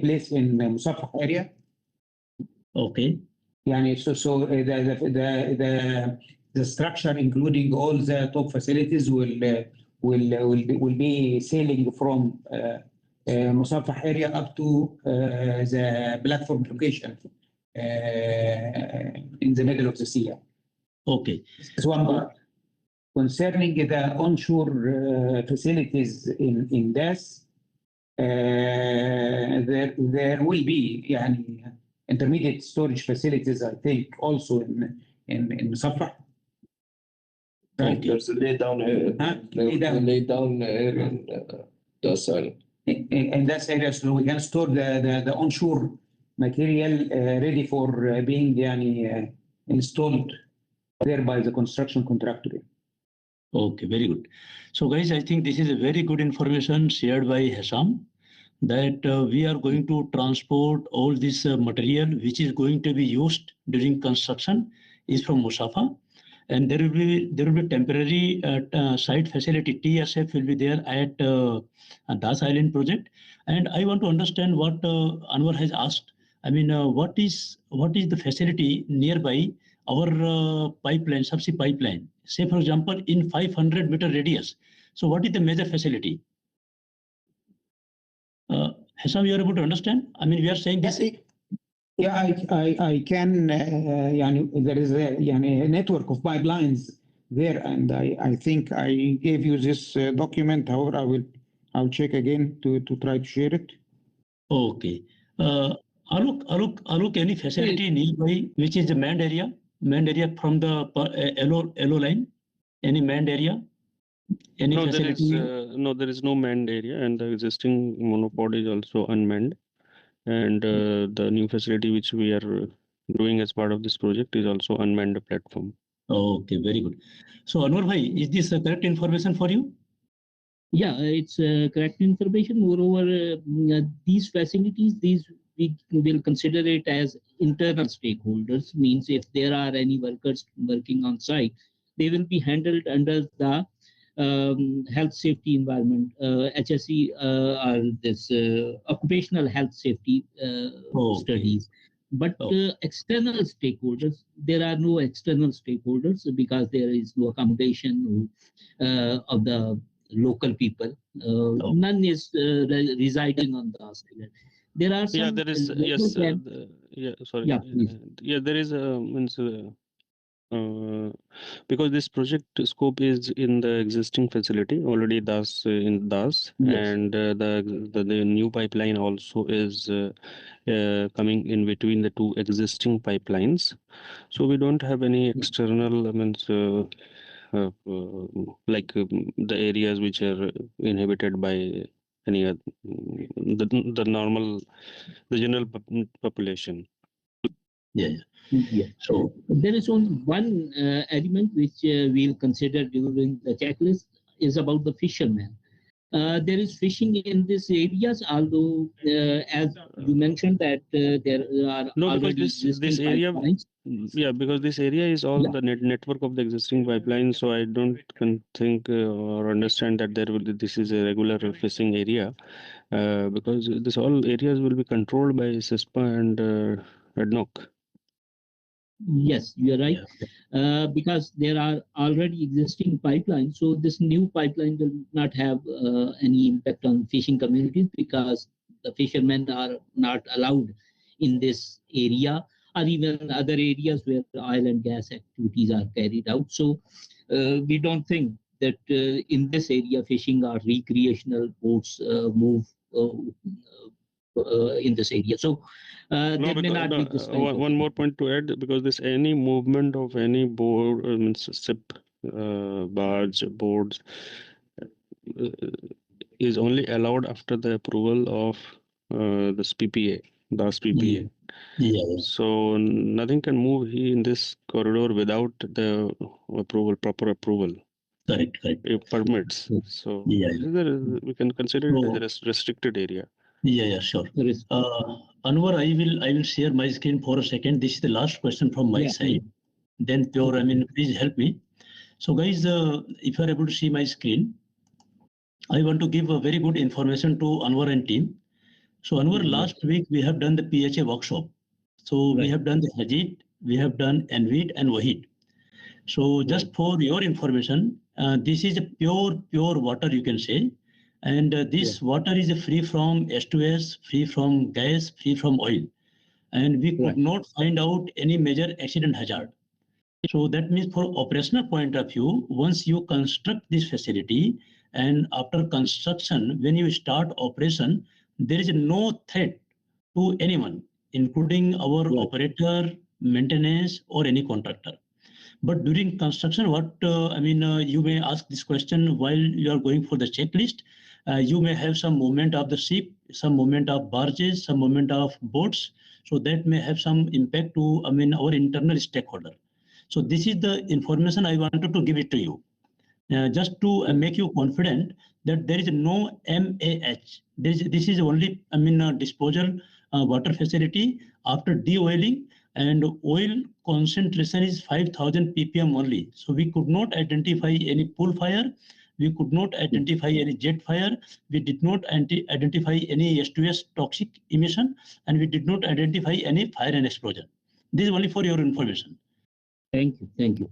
place in Musafah area. Okay. Yani, so the structure, including all the top facilities, will be sailing from Musafah area up to the platform location in the middle of the sea. Okay. This is one part. Concerning the onshore facilities in DAS, there will be يعني, intermediate storage facilities, I think, also in Musafah. Right. Okay. There's a lay down area. Lay down area in DAS island. In that area, so we can store the onshore material ready for being يعني, installed there by the construction contractor. Okay, very good. So guys, I think this is a very good information shared by Hesham, that we are going to transport all this material which is going to be used during construction is from Musafah, and there will be temporary site facility, TSF will be there at Das Island project. And I want to understand what Anwar has asked. I mean, what is the facility nearby our pipeline, subsea pipeline? Say, for example, in 500-meter radius. So what is the major facility? Hesham, you are able to understand? I mean, we are saying this. Yeah, I can. There is a network of pipelines there, and I think I gave you this document. However, I'll check again to try to share it. Okay. Alok, any facility nearby which is the manned area from the LO line? Any manned area? Any no, facility? There is no manned area, and the existing monopod is also unmanned. And the new facility which we are doing as part of this project is also unmanned platform. Okay, very good. So Anwar bhai, is this correct information for you? Yeah, it's correct information. Moreover, these facilities, we will consider it as internal stakeholders. Means if there are any workers working on site, they will be handled under the health safety environment, HSE, or this occupational health safety studies. But external stakeholders, there are no external stakeholders because there is no accommodation of the local people. None is residing on the island. There are some. Yeah, there is. Yes. Sorry. Yeah, there is because this project scope is in the existing facility already, DAS in DAS, yes. And the new pipeline also is coming in between the two existing pipelines. So we don't have any external the areas which are inhabited by any other, the general population. Yeah. So there is only one element which we'll consider during the checklist is about the fishermen. There is fishing in these areas, although as you mentioned that there are already this area pipelines. Yeah, because this area is all the network of the existing pipeline, so I don't think or understand that this is a regular fishing area, because this all areas will be controlled by CISPA and ADNOC. Yes, you are right. Because there are already existing pipelines, so this new pipeline will not have any impact on fishing communities because the fishermen are not allowed in this area or even other areas where oil and gas activities are carried out. So we don't think that in this area fishing or recreational boats move in this area. So there may not be this one more point to add, because this any movement of any board, ship, barge, boards is only allowed after the approval of this PPA, DAS PPA. Yeah. So nothing can move in this corridor without the proper approval. Correct. Permits. So we can consider it as a restricted area. Yeah, sure. Anwar, I will share my screen for a second. This is the last question from my side. Then Pure, please help me. So guys, if you are able to see my screen, I want to give a very good information to Anwar and team. So Anwar, last week we have done the PHA workshop. So we Right. have done the Hajit, we have done Envid and Wahid. So just for your information, this is a pure water, you can say. And this water is free from H2S, free from gas, free from oil. And we could Right. not find out any major accident hazard. So that means for operational point of view, once you construct this facility and after construction, when you start operation, there is no threat to anyone, including our Right. operator, maintenance, or any contractor. But during construction, you may ask this question while you are going for the checklist. You may have some movement of the ship, some movement of barges, some movement of boats. So that may have some impact to, our internal stakeholder. So this is the information I wanted to give it to you. Just to make you confident that there is no MAH. This is only, disposal water facility after de-oiling, and oil concentration is 5,000 ppm only. So we could not identify any pool fire. We could not identify any jet fire. We did not identify any H2S toxic emission, and we did not identify any fire and explosion. This is only for your information. Thank you. Thank you.